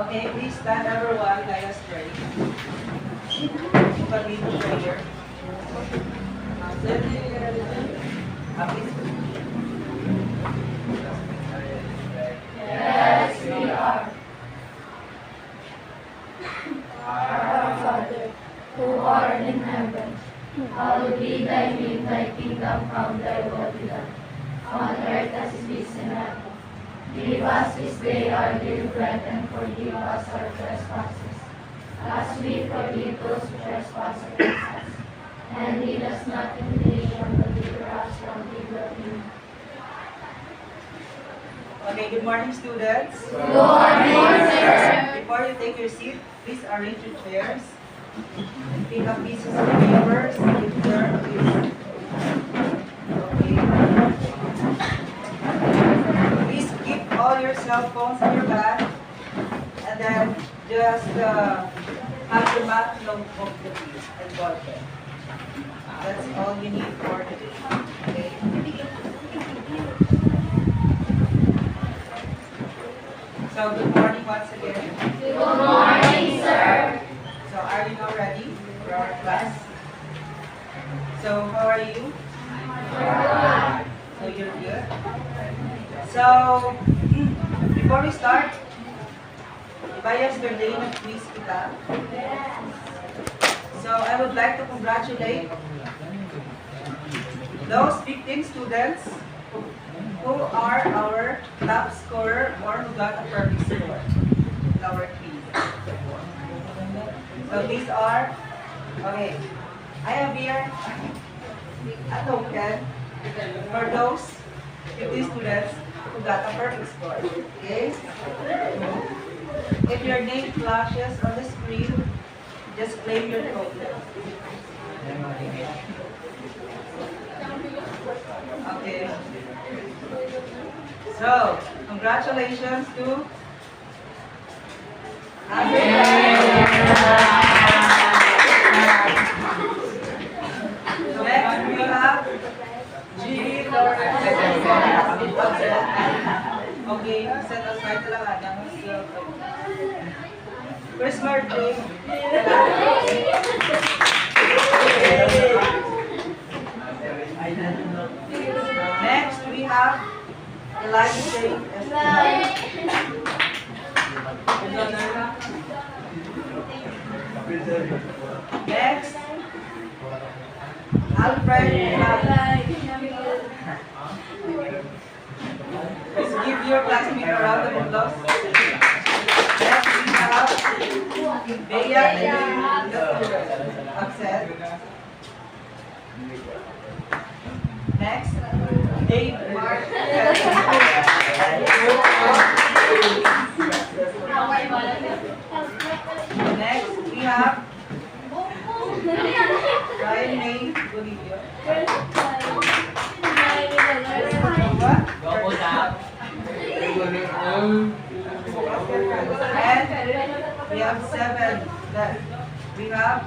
Okay, please stand everyone. Let us pray. You can lead the prayer. Please. Yes, we are. Our Father, who art in heaven, hallowed be thy name, thy kingdom come, thy will be done, on earth as it is in heaven. Give us this day our daily bread, and forgive us our trespasses, as we forgive those who trespass against us. And lead us not into temptation, but deliver us from evil. Amen. Okay, good morning, students. Good morning, sir. Before you take your seat, please arrange your chairs and pick up pieces of papers. If there is. Okay. Please keep all your cell phones in your bag, and then just have your math notebook with you and ball pen. That's all you need for today. Okay. So good morning once again. Good morning, sir. So are you now ready for our class? So how are you? So you're good? So before we start, by yesterday nag-quiz kita. So I would like to congratulate those 15 students who are our top scorer or who got a perfect score in our quiz. So these are, okay, I have here a token for those 50 students who got a perfect score. Okay? If your name flashes on the screen, just claim your token. Okay. So, congratulations to Next we have G. Okay, set aside lang Chris Martin. Next we have Elijah. Next, Alfred. Let's give your classmate a round of applause. Next we have Bea and Upset. Next, Dave Mark. Next, we have Ryan May Bolivia. And we have 7 left. We have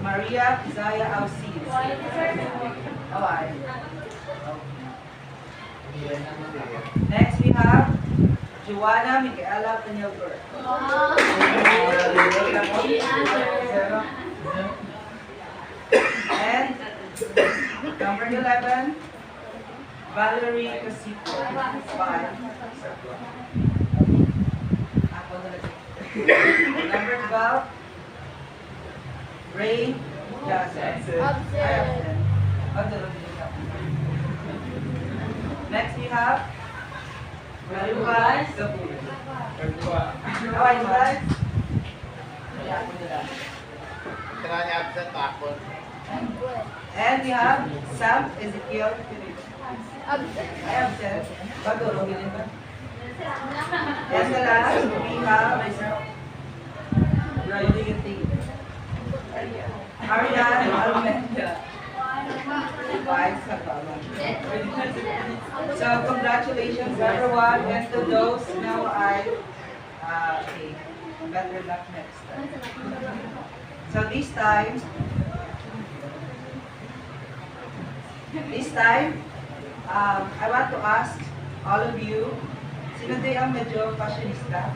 Maria Zaya Alcides. Next we have Joanna Micaela Penelberg. And number 11, Valerie Casito. Number 12, Ray Johnson. Next we have Maluba Zabur. How are you guys? And we have Sam Ezekiel. I have said, and the last we have Ariane Almenda. So congratulations everyone, and to those now okay, better luck next time. So this time, I want to ask all of you, sino din ang medyo fashionista?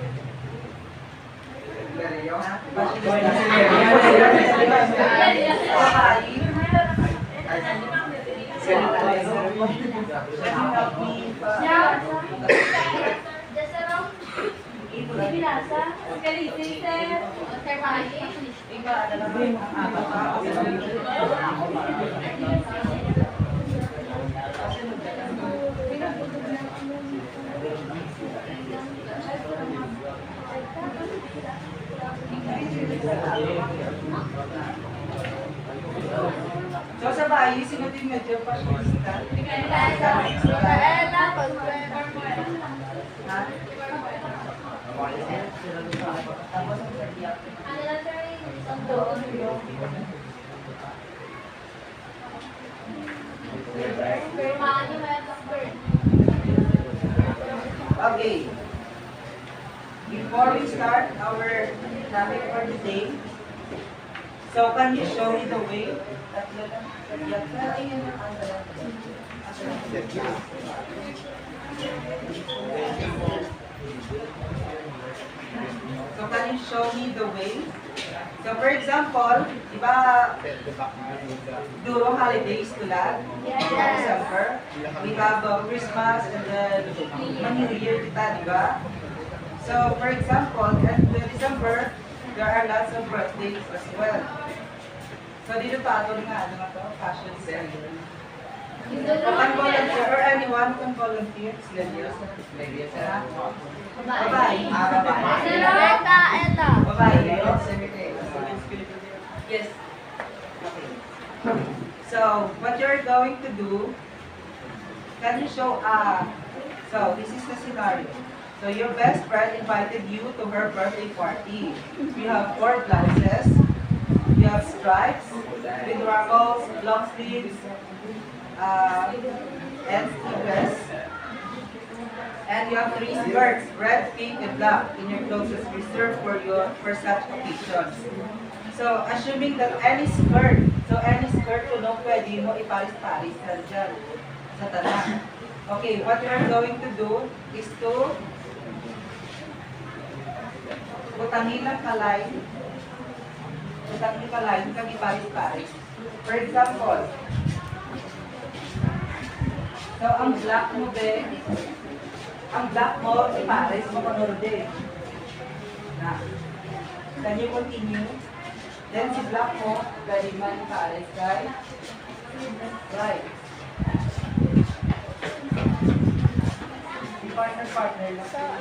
So sa bahay, sino din medyo fashionista? Ha? Okay. Before we start our topic for the day, so can you show me the way? So can you show me the way? So for example, di ba during holidays tulad, December, we have Christmas and then New Year, di ba? So for example, at December, there are lots of birthdays as well. So dito pa ito nga, ano nga to? Fashion sale. Who can volunteer or anyone who can volunteer? Babae. Babae. Yes. Okay. So, what you're going to do, can you show, so this is the scenario. So your best friend invited you to her birthday party. You have 4 blouses, you have stripes, with ruffles, long sleeves, and sleeveless. And you have 3 skirts, red, pink, and black, in your clothes reserved for such occasions. So, assuming that any skirt no pwede mo iparis-paris dyan sa tanan. Okay, what you are going to do is to butangin ang kalay, kang iparis-paris. For example, so ang black mo iparis mo panorde. Can you continue? Then si black mo, pwede man iparis kay right. Partner lang.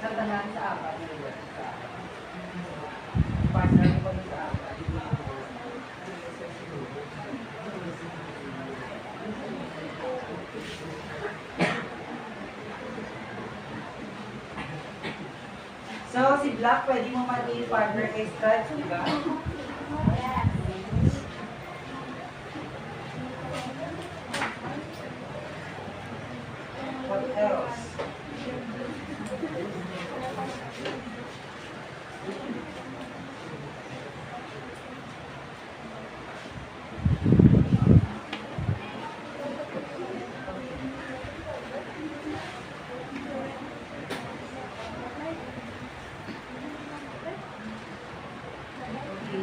Tatanan sa apat. Partner ko sa apat. So, si Black, pwede mo man i-partner kay Stripes, di ba? What else?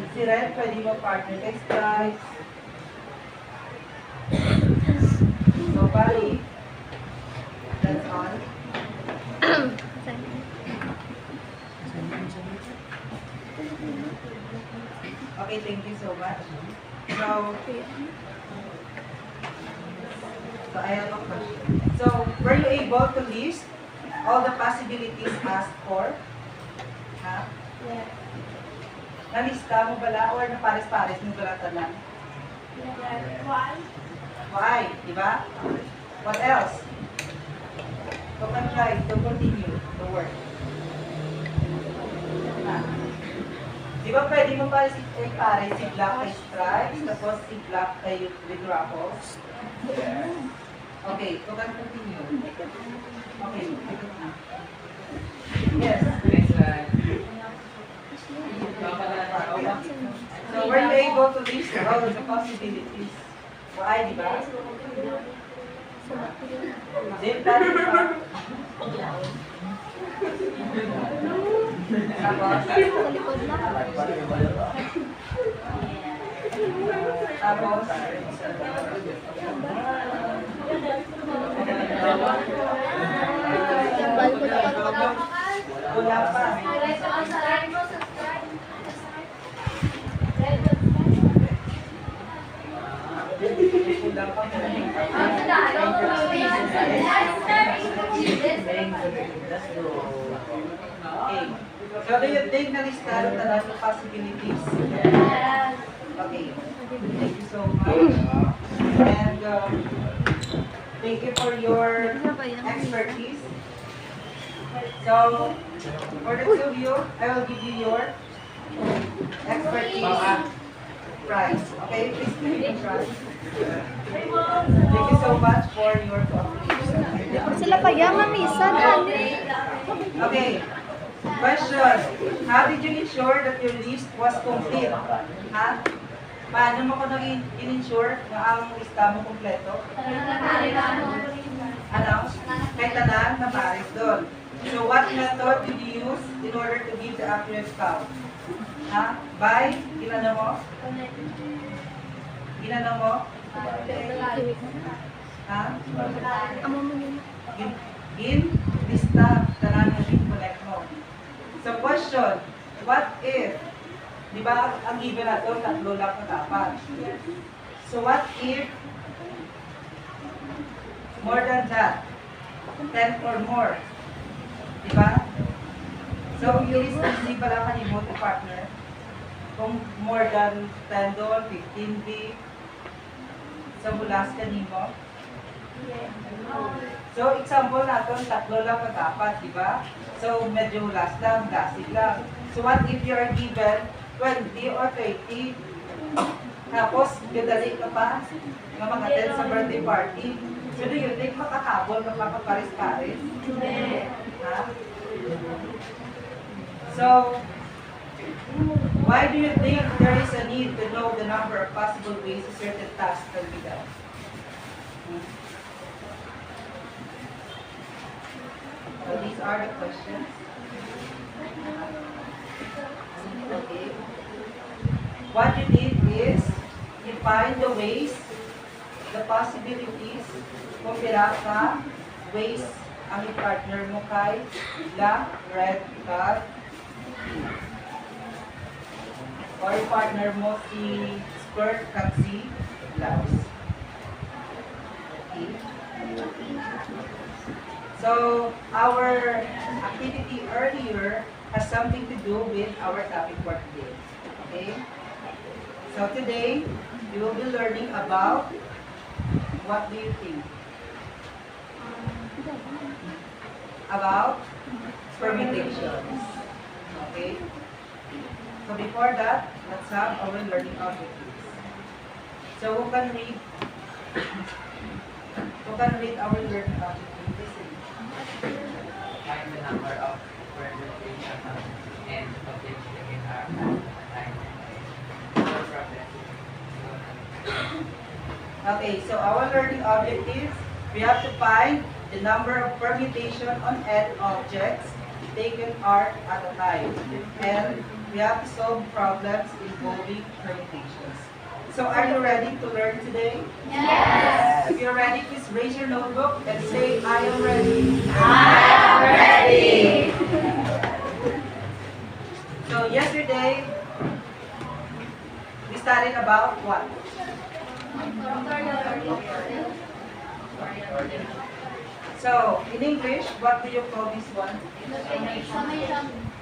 Si Red, pwede mo partner kay Stripes. So, bali. That's all. Okay, thank you so much. So I have a question. So, were you able to list all the possibilities asked for? Ha? Yeah. Nalista mo bala or napares-pares mo bala tanan? Why? Why? Diba? What else? You can try to continue the work. Di ba pwede mo pa si pare si black kay stripes, tapos si black kay with ruffles? Okay, you can continue. Okay. Yes. So were you able to list all of the possibilities? Y, di ba? Delta, di ba? Tapos, tapos, wala pa. Wala pa. Okay. So, do you think na-listado na lang yung possibilities? Okay. Thank you so much. And thank you for your expertise. So, for the two of you, I will give you your expertise prize. Okay, please give me the prize. Thank you so much for your cooperation. Sila pa yan, mamisan. Okay. Question. How did you ensure that your list was complete? Ha? Paano mo ko nag-ensure na ang lista mo kompleto? Ano? May tanan na pares doon. So what method did you use in order to give the accurate count? Ha? By? Ginano mo? Ginano mo? Ha? In lista tanan na connect mo. So question, what if, di ba ang given nato, tatlo lang na dapat. So what if more than that, 10 or more? Di ba? So is easy pala kanimo to partner. Kung more than 10 doon, 15 B, so bulas kanimo. So example natin, tatlo lang na dapat, di ba? So medyo last lang, lasig lang. So what if you are given 20 or 30? Tapos, gadali ka pa, nga mag-attend sa birthday party. So do you think makakabol ka pa pares-pares? Ha? So, why do you think there is a need to know the number of possible ways a certain task can be done? So these are the questions. Okay. What you did is define the ways, the possibilities, kung pira ka ways ang i-partner mo kay la red card or i-partner mo si skirt kag si blouse. Okay. So, our activity earlier has something to do with our topic for today. Okay? So today, we will be learning about, what do you think? About permutations. Okay? So before that, let's have our learning objectives. So who can read our learning objectives? Find the number of permutations and objects in our time. Okay, so our learning objectives, we have to find the number of permutation on n objects taken R at a time. And we have to solve problems involving permutations. So are you ready to learn today? Yes. If you're ready, please raise your notebook and say, I am ready. I am ready. So yesterday, we studied about what? So, in English, what do you call this one?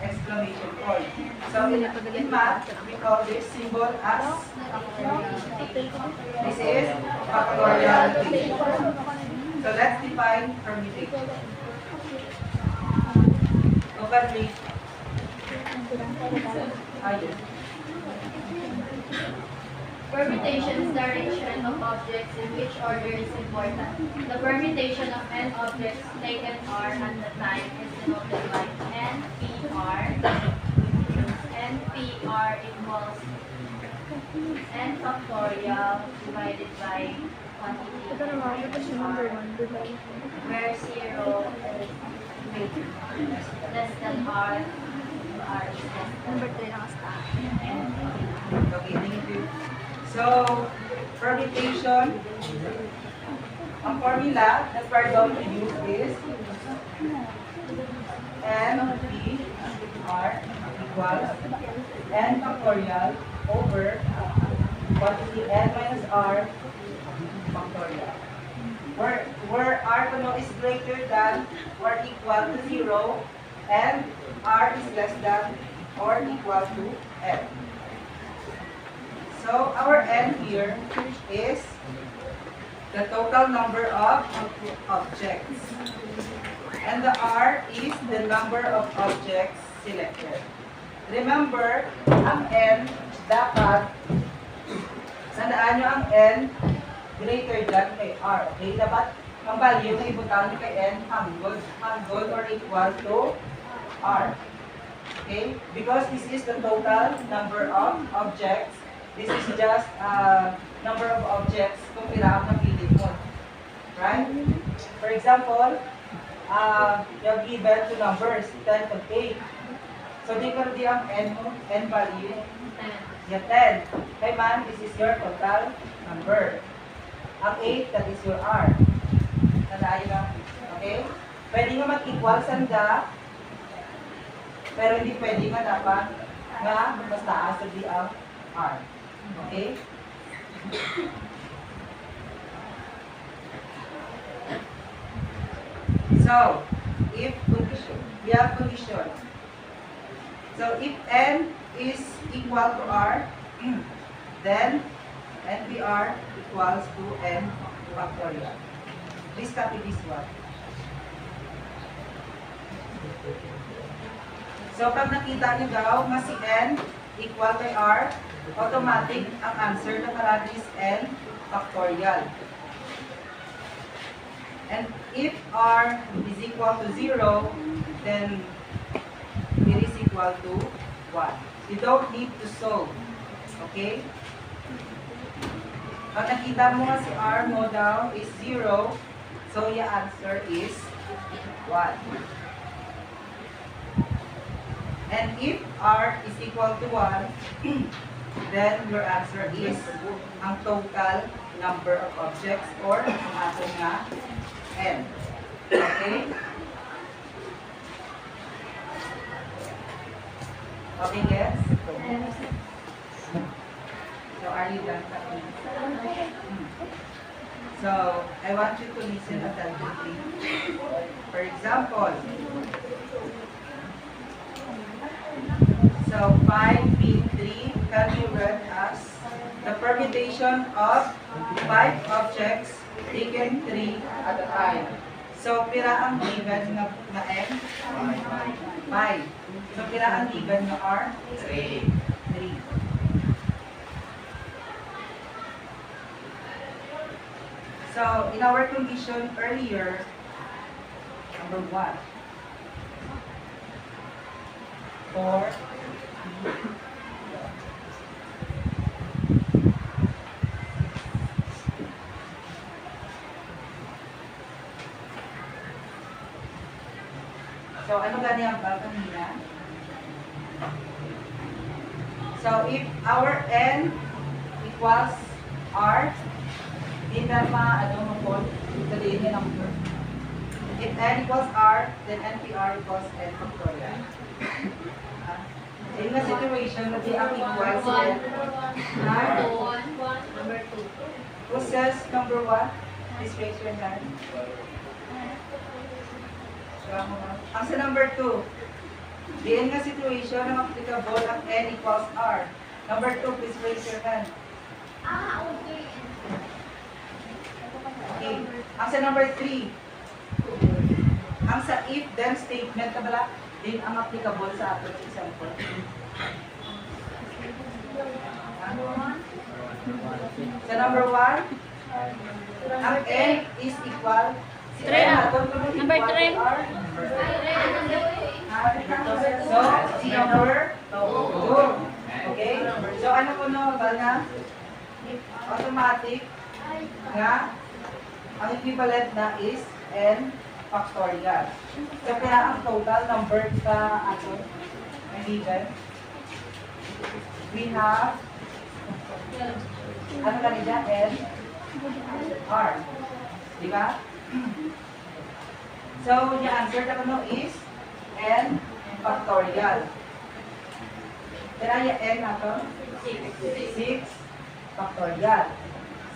Exclamation point. So, in math, we call this symbol as, this is factorial multiplication. So, let's define permutation. Open read. Yes. Permutation is the arrangement of objects in which order is important. The permutation of n objects taken R at the time is denoted by NPR. NPR equals n factorial divided by Ito naman, ito siya number 1. Diba? where 0 is less than r, r is less than Number 3 langasta. Okay, thank you. So, permutation, ang formula that we're going to use is n p r equals n factorial over quantity n minus r factorial. Where r is greater than or equal to 0 and r is less than or equal to n. So our n here is the total number of objects. And the r is the number of objects selected. Remember, ang n dapat, sandaan nyo ang n greater than kay r. Okay? Dapat ang value na ibutang nyo kay n hanggol or equal to r. Okay? Because this is the total number of objects. This is just number of objects kung pila ang napili mo. Right? For example, you're given two numbers, 10 and 8. So, di ka di ang n value. Yeah, 10. Kay man, this is your total number. Ang 8, that is your r. Tandaan nyo lang. Okay? Pwede nga mag-equal sanda, pero hindi pwede nga dapat nga mas taas di ang r. Okay? So, if condition, we have condition. So, if n is equal to r, then NPR equals to n factorial. Please copy this one. So, pag nakita niyo daw na si n equal kay r, automatic ang answer na karami is n factorial. And if r is equal to 0, then it is equal to 1. You don't need to solve. Okay? Pag nakita mo nga si r mo daw is 0, so your answer is 1. And if r is equal to 1, then your answer is ang total number of objects or ang ating nga n. Okay? Okay, guys? So, are you done? So, I want you to listen attentively. For example, so 5P3 can be read as the permutation of 5 objects taken 3 at a time. So, pira ang given na n? 5. So, pira ang given na r? 3. So, in our condition earlier, number 1, 4, so, ano gani ang kanina? So, if our n equals r, hindi na ano mo po, daliin yung number. If n equals r, then NPR equals n factorial. In the situation na ang equals r, Number 2. who says number 1? Please raise your hand. Ang sa number 2, diin nga situation na applicable ang n equals r. Number 2, please raise your hand. Okay. Okay. Ang sa number 3, ang sa if-then statement na bala, din ang applicable sa ating example. Sa number 1, ang n is equal Three na. Number 3. So, number 2. Okay? So, ano po no, na automatic nga ang equivalent na is n factorial. So, kaya ang total number sa ato ay given. We have ano kanina? N R. Di ba? So, yung answer na ano is n factorial. Kaya yung n nato? 6 factorial.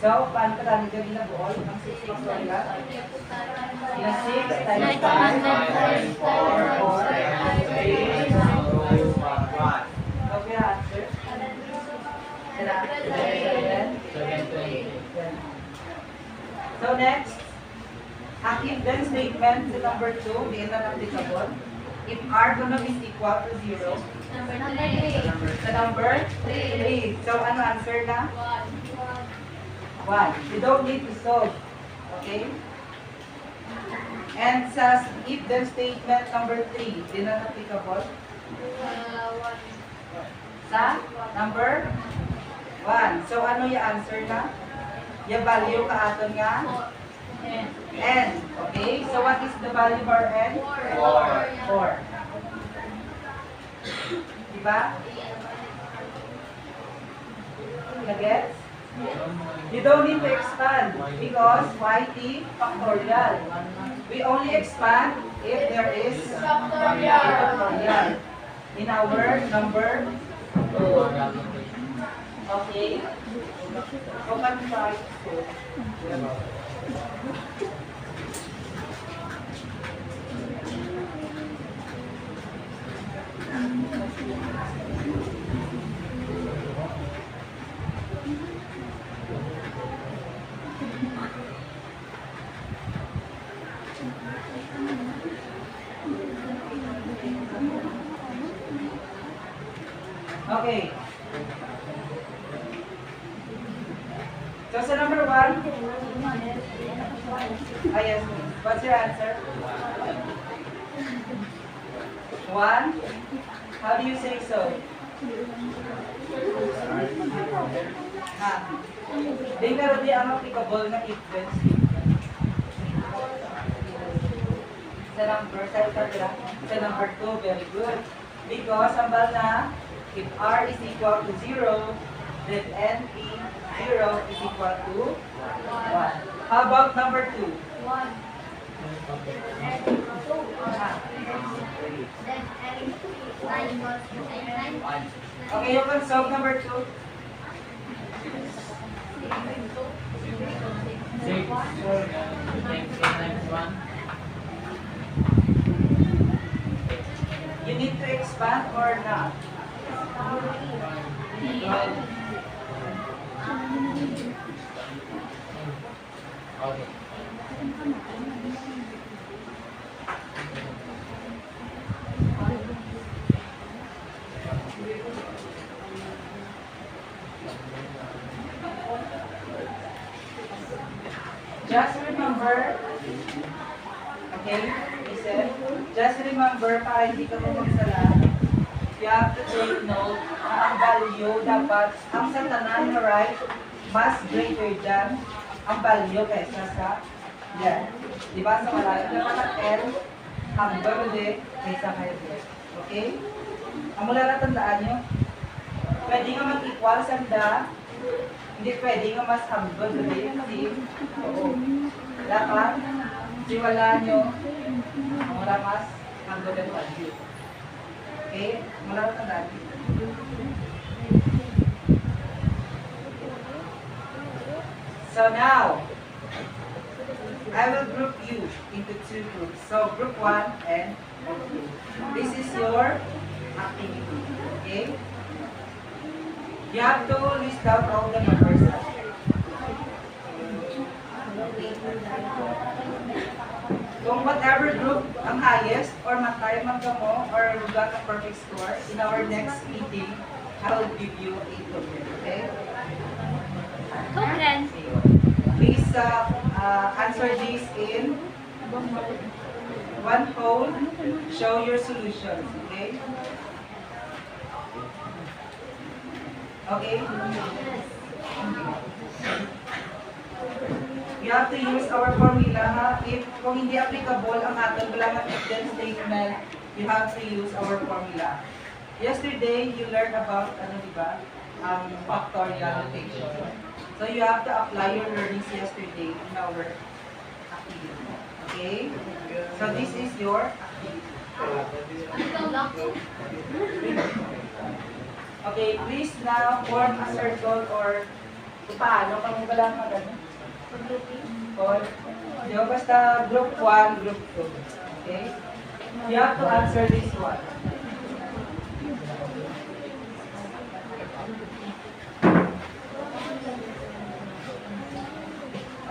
So, paano ka tayo dyan ginabuol? Ang 6 factorial? Yung 6 times 5 times 4 or 3. Okay, answer? Kaya, 7. So, next, ang if-then statement sa number 2, di na applicable. If R gonna is equal to 0, sa number 3. So, ano answer na? 1. You don't need to solve. Okay? And sa if-then statement number 3, di na applicable. Sa number 1. So, ano yung answer na? Yung value kaaton nga? N. Okay? So, what is the value for N? 4. Diba? Nagets? You don't need to expand because YT factorial. We only expand if there is factorial in our number 2. Okay? So, can try to. Okay. So, sa number 1, yes. What's your answer? 1? How do you say so? Di pero di ang applicable na if-then statement. Sa number, sa number 2, very good. Because ang bal na, if R is equal to 0, then NP 0 is equal to 1. How about number 2? 1. Okay, you can solve number 2. 6 times 1. You need to expand or not? Okay. Just remember, okay, listen, just remember para hindi ka magsala, you have to take note na ang value dapat, ang sa tanan na right, mas greater than ang value kaysa sa yan. Diba sa malayo, dapat ang L, ang verde kaysa kay Z. Okay? Ang mula na tandaan nyo, pwede nga mag-equal sa da, hindi pwede nga mas humble today kasi oo. Dapat, siwala nyo ang wala mas humble than value. Okay? Mula na tandaan. So now, I will group you into 2 groups. So group 1 and group 2. This is your activity. Okay? You have to list out all the numbers. Kung whatever group ang highest or matay magamo or you got a perfect score, in our next meeting, I will give you a token. Okay? Token. Please answer this in one whole. Show your solutions. Okay? Okay? You have to use our formula, ha? If kung hindi applicable ang aton wala nga if-then statement, you have to use our formula. Yesterday, you learned about, ano diba, factorial notation. So you have to apply your learnings yesterday in our activity. Okay? So this is your activity. Okay, please now form a circle or paano kung wala ka gano'n? Or, di ba basta group 1, group 2. Okay? You have to answer this one.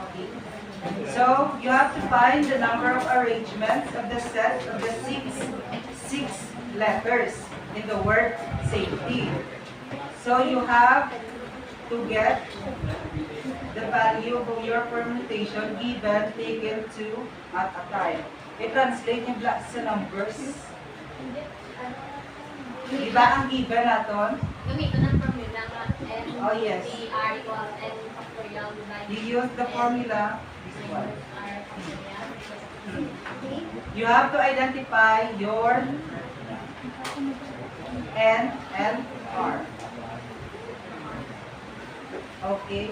Okay. So, you have to find the number of arrangements of the set of the six letters in the word safety. So, you have to get the value of your permutation given, taken to, at a time. I-translate niyo sa numbers. Di ba ang given natin? Gamitin ng formula nga N, Oh, yes. R equals N factorial divided You use the formula, this one. R factorial. You have to identify your N and R. Okay?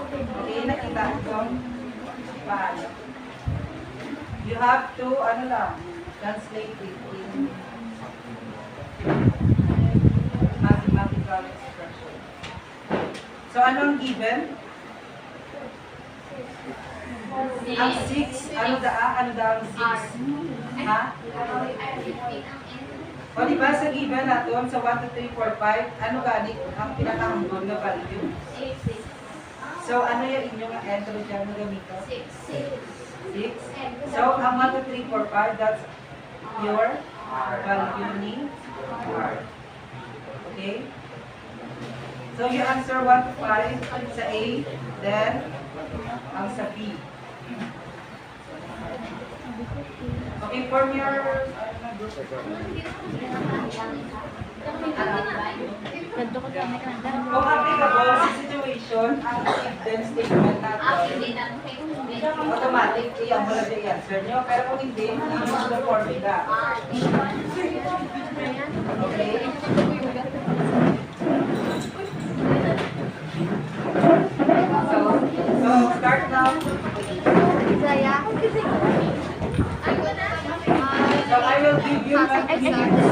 Okay, nakita ko paano. You have to, ano lang, translate it in mathematical expression. So, ano ang given? Ang 6, ano ang 6? Ha? O, diba sa given natin, sa 1, 2, 3, 4, 5, ano ganit ang pinakahambon na value? So, ano yung inyong entry dyan na gamito? 6. So, ang 1, 2, 3, 4, 5, that's your value ni R. Okay? So, you answer 1 to 5 sa A, then ang sa B. Okay, form your group. Ganto ko dami ka na. Kung applicable sa situation, ang if-then statement natin, automatic, iyan mo lang yung answer nyo. Pero kung hindi, use the formula. Okay? So start now. So I will give you 20 minutes.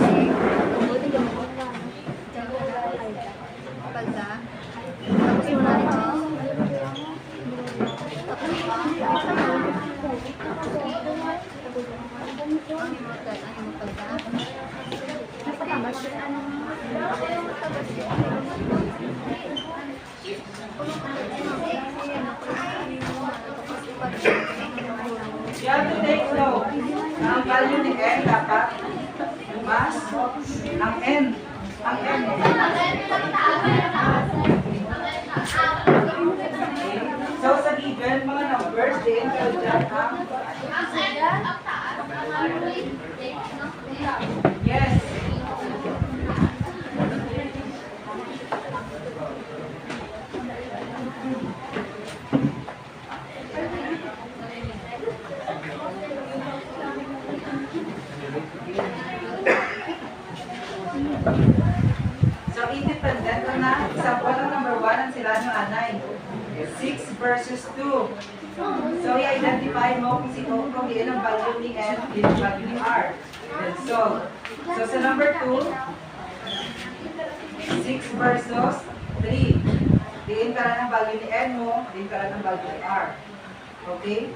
You have to take note. Ang value ni N dapat mas ang N. Ang N. Okay. So sa given, mga numbers, din ka dyan ang yes. So, independent na. Example ng number 1, ang sila ng anay. 6 versus 2. So, i-identify mo kung sino kung iyan ang value ni N, iyan ang value ni R. Then solve. So, sa number 2, 6 versus 3. Diin ka lang ng value ni N mo, diin ka lang ng value ni R. Okay?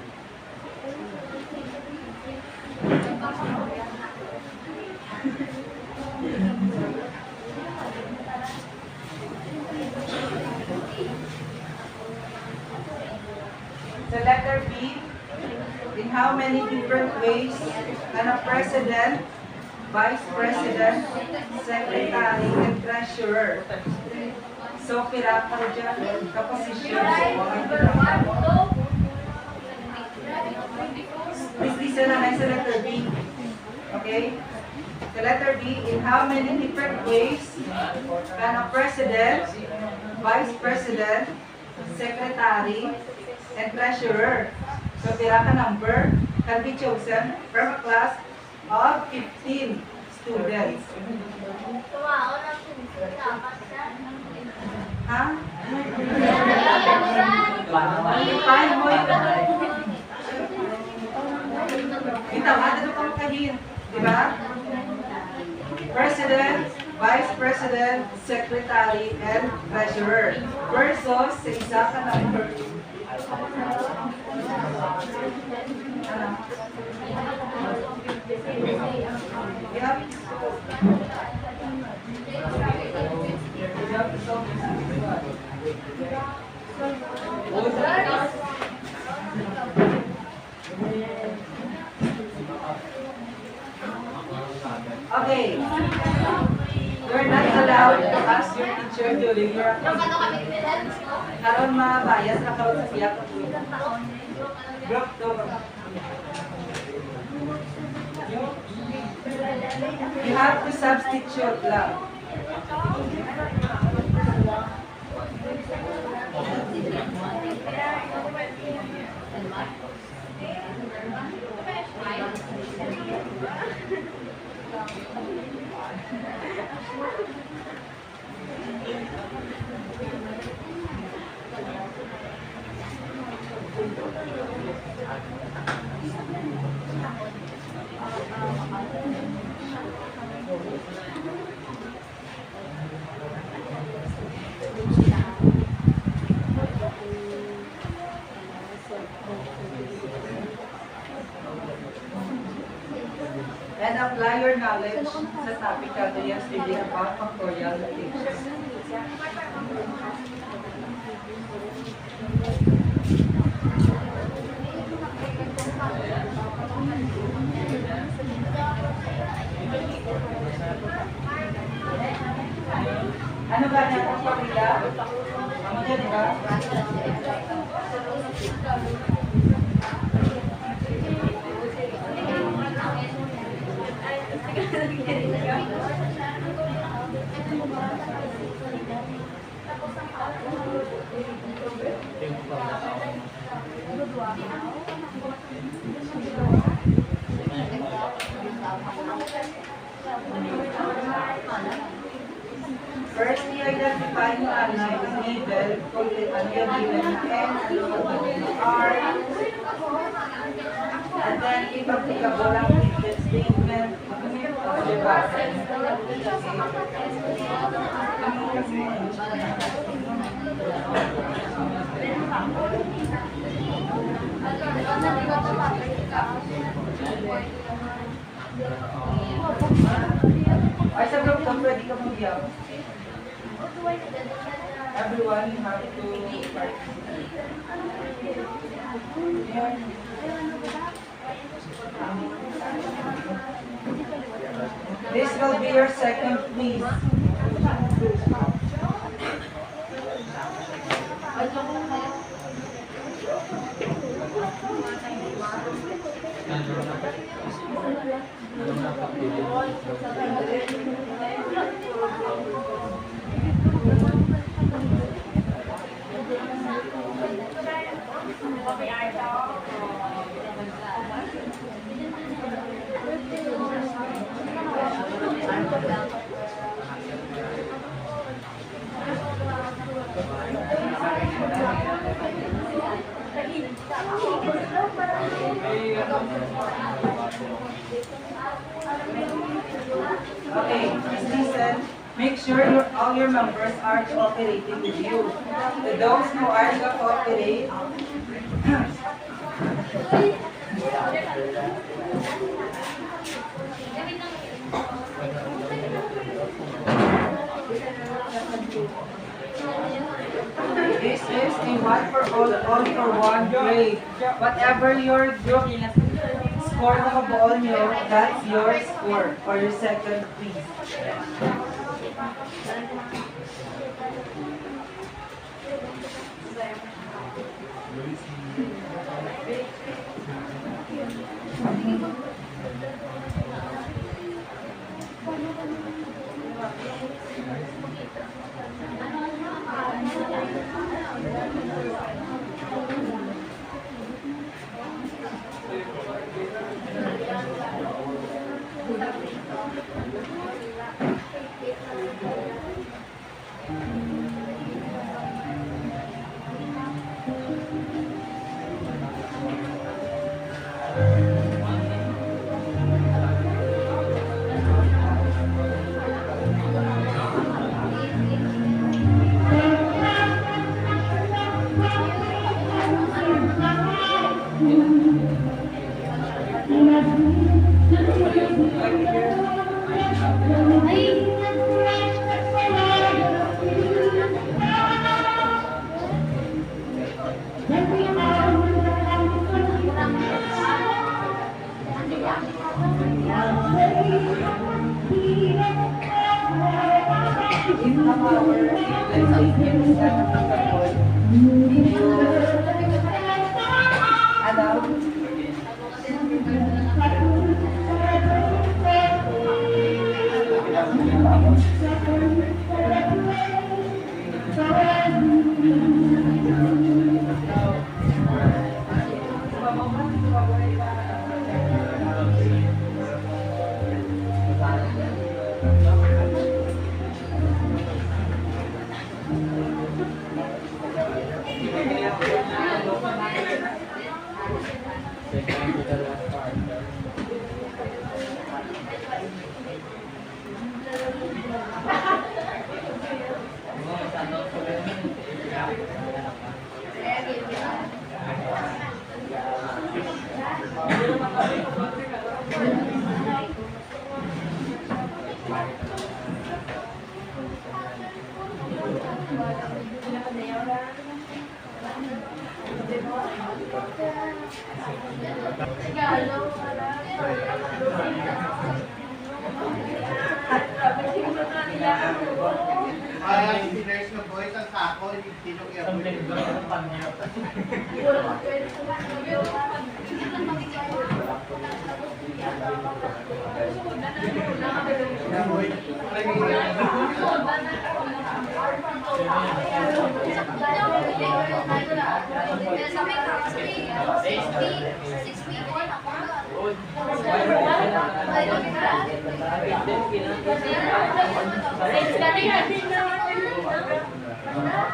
So letter B, in how many different ways can a president, vice president, secretary, and treasurer? So pira ka dyan, kaposisyon. Please listen na sa letter B. Okay? The letter B, in how many different ways can a president, Vice President, Secretary, and Treasurer. So pira ka number can be chosen from a class of 15 students. Ha? Time mo yun. Itawa, ano pang kahin? Diba? President, Vice President, Secretary, and Treasurer. Versus sa isa ka number. Ano? Yep. Okay. You're not allowed to ask your teacher during your activity. Karon mabayas na karon sa siya ka group to. You have to substitute lang. And apply your knowledge sa topic natin yesterday about factorial notation. Ano ba na ang pamilya? Ano dyan ba? First, i-identify mo ano yung middle, kung ano yung given na n, ano yung r, and then ipag-applicable ang if statement, diba? Ay, sa group ka, pwede ka mag-yaw. Everyone, you have to participate. This will be your second quiz. Okay, just listen. Make sure all your members are cooperating with you. To those who are not cooperate, this is a one for all for one grade. Whatever your group score na kabuo nyo, that's your score for your second quiz. Ay, spinners na boys, ang sako, hindi nyo kaya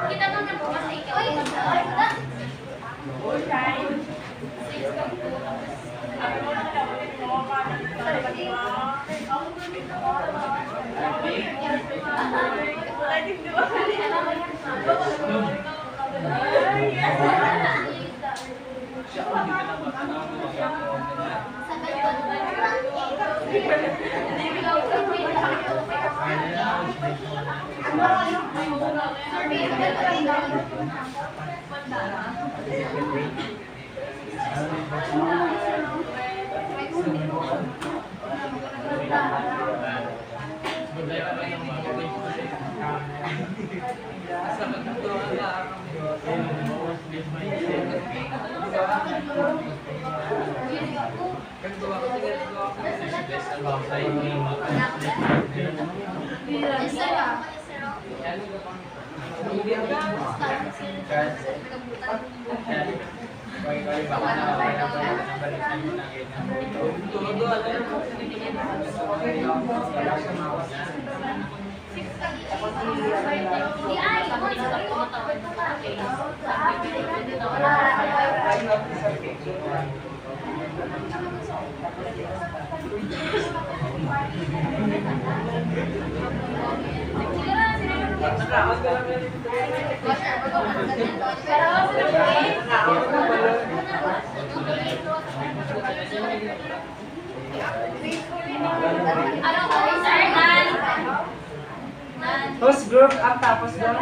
Kita mo na po kasi ikaw. Host group up tapos doon.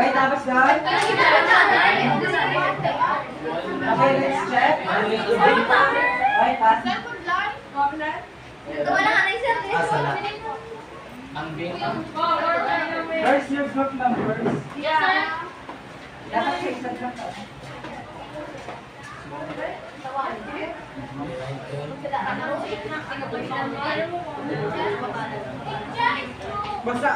Wait, tapos doon. Okay, let's check. Wait, pass. Where's your group numbers? Dapat sa isang group. Basta.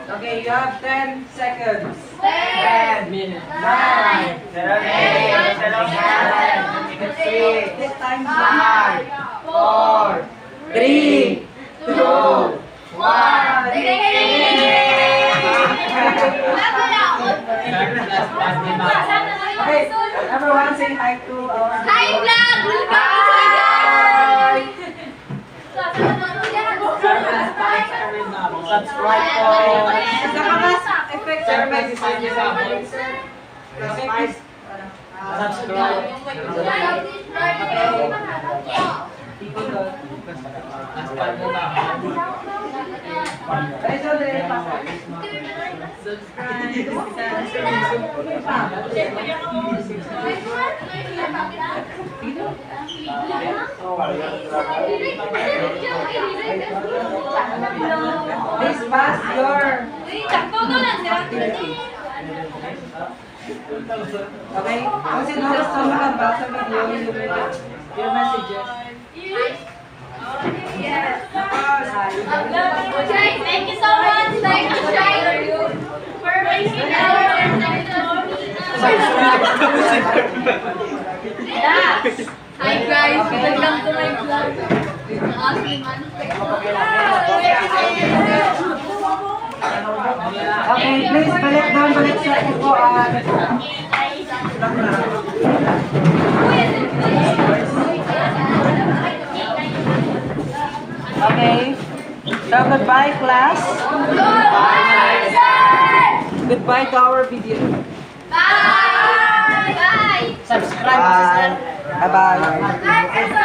Okay, you have 10 seconds. 10 minutes. 9, 8, 7, 6, this time 5, 4, 3, 2, 1. Okay, everyone say hi to our Hi, vlog! Hi! Welcome to my vlog! Subscribe po. Sa mga effective Subscribe Subscribe. Please pass your okay? Kung sino gusto makabasa sa video, your messages. Guys, thank you so much. Thank you, Shai, for making our Hi guys, welcome to my vlog. Okay, please balik doon, balik sa upuan. Okay. So goodbye class. Goodbye to our video. Bye! Bye! Subscribe, sister. Bye bye.